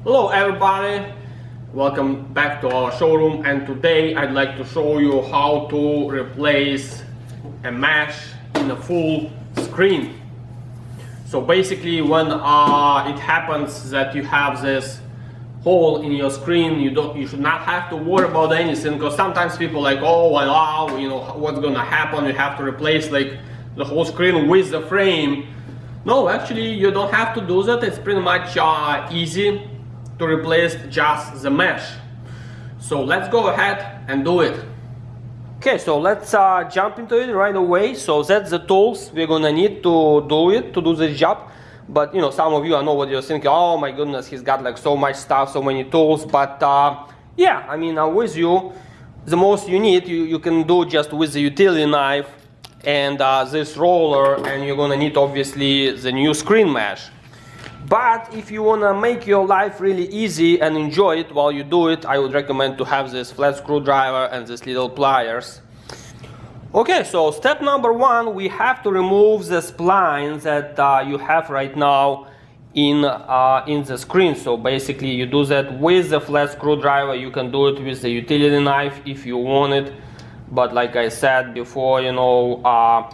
Hello everybody, welcome back to our showroom, and today I'd like to show you how to replace a mesh in a full screen. So basically when it happens that you have this hole in your screen, you should not have to worry about anything, because sometimes people like, oh wow, you know what's gonna happen, you have to replace like the whole screen with the frame. No, actually you don't have to do that. It's pretty much easy to replace just the mesh. So let's go ahead and do it. Okay, so let's jump into it right away. So that's the tools we're gonna need to do this job. But you know, some of you, I know what you're thinking, oh my goodness, he's got like so much stuff, so many tools. But yeah, I mean, with you, the most you need, you can do just with the utility knife and this roller, and you're gonna need obviously the new screen mesh. But if you want to make your life really easy and enjoy it while you do it, I would recommend to have this flat screwdriver and these little pliers. Okay, so step number one, we have to remove the splines that you have right now in the screen. So basically you do that with the flat screwdriver. You can do it with the utility knife if you want it. But like I said before, you know,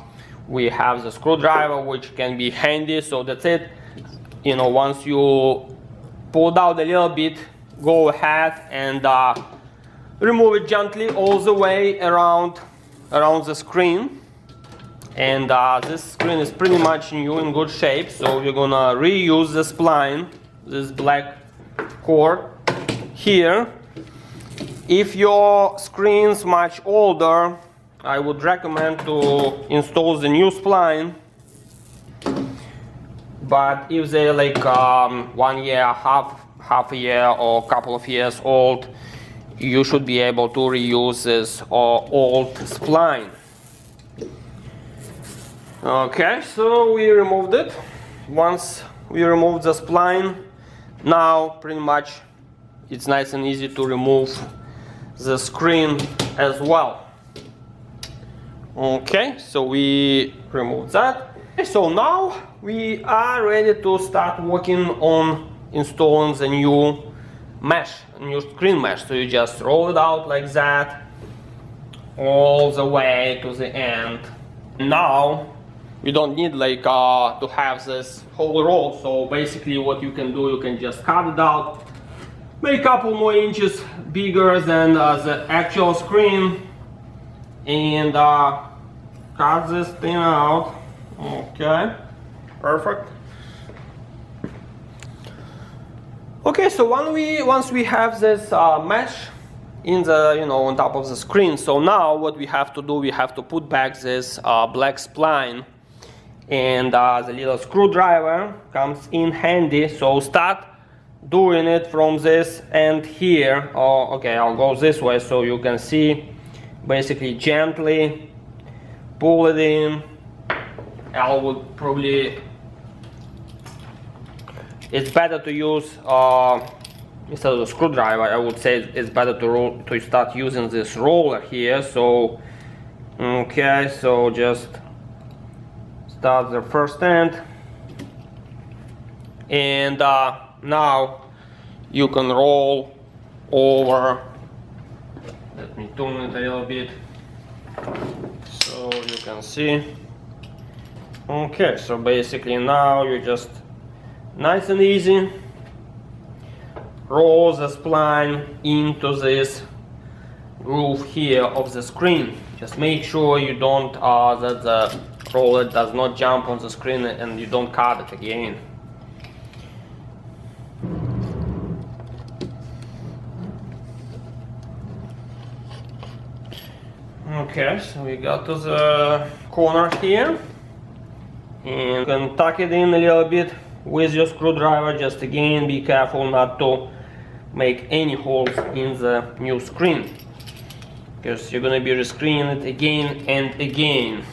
we have the screwdriver, which can be handy, so that's it. You know, once you pull it out a little bit, go ahead and remove it gently all the way around the screen. And this screen is pretty much new, in good shape, so you're gonna reuse the spline, this black cord here. If your screen's much older, I would recommend to install the new spline. But if they're like 1 year, half a year, or a couple of years old, you should be able to reuse this old spline. Okay, so we removed it. Once we removed the spline, now pretty much it's nice and easy to remove the screen as well. Okay, so we removed that. So now we are ready to start working on installing the new mesh, new screen mesh. So you just roll it out like that all the way to the end. Now you don't need like to have this whole roll. So basically what you can do, you can just cut it out, make a couple more inches bigger than the actual screen, and cut this thing out. Okay, perfect. Okay, so once we have this mesh in the, you know, on top of the screen, so now what we have to do, we have to put back this black spline, and the little screwdriver comes in handy. So start doing it from this end here. Okay, I'll go this way so you can see. Basically gently pull it in. I would probably, it's better to use instead of the screwdriver, I would say it's better to start using this roller here. So okay, so just start the first end, and now you can roll over. Let me tune it a little bit so you can see. Okay, so basically now you just nice and easy roll the spline into this groove here of the screen. Just make sure you don't that the roller does not jump on the screen and you don't cut it again. Okay, so we got to the corner here. And you can tuck it in a little bit with your screwdriver. Just again, be careful not to make any holes in the new screen, because you're gonna be rescreening it again and again.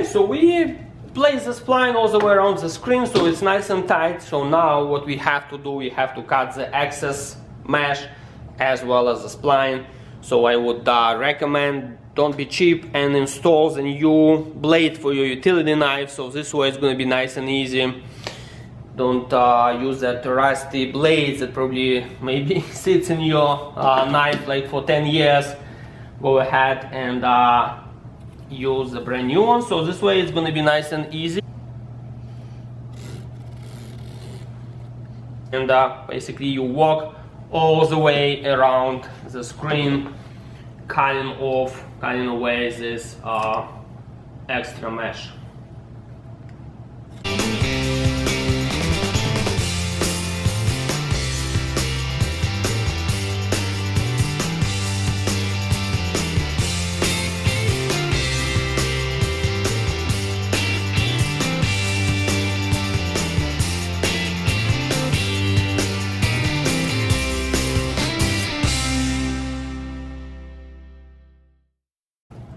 Okay, so we place the spline all the way around the screen so it's nice and tight. So now what we have to do, we have to cut the excess mesh as well as the spline. So I would recommend, don't be cheap and install the new blade for your utility knife. So this way it's going to be nice and easy. Don't use that rusty blade that probably maybe sits in your knife like for 10 years. Go ahead and use the brand new one. So this way it's going to be nice and easy. And basically you walk all the way around the screen, cutting away this extra mesh.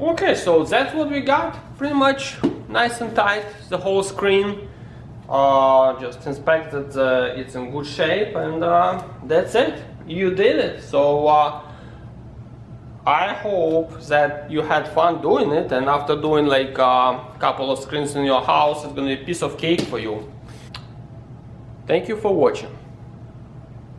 Okay, so that's what we got. Pretty much nice and tight, the whole screen. Just inspect that it's in good shape, and that's it. You did it. So I hope that you had fun doing it, and after doing like a couple of screens in your house, it's gonna be a piece of cake for you. Thank you for watching.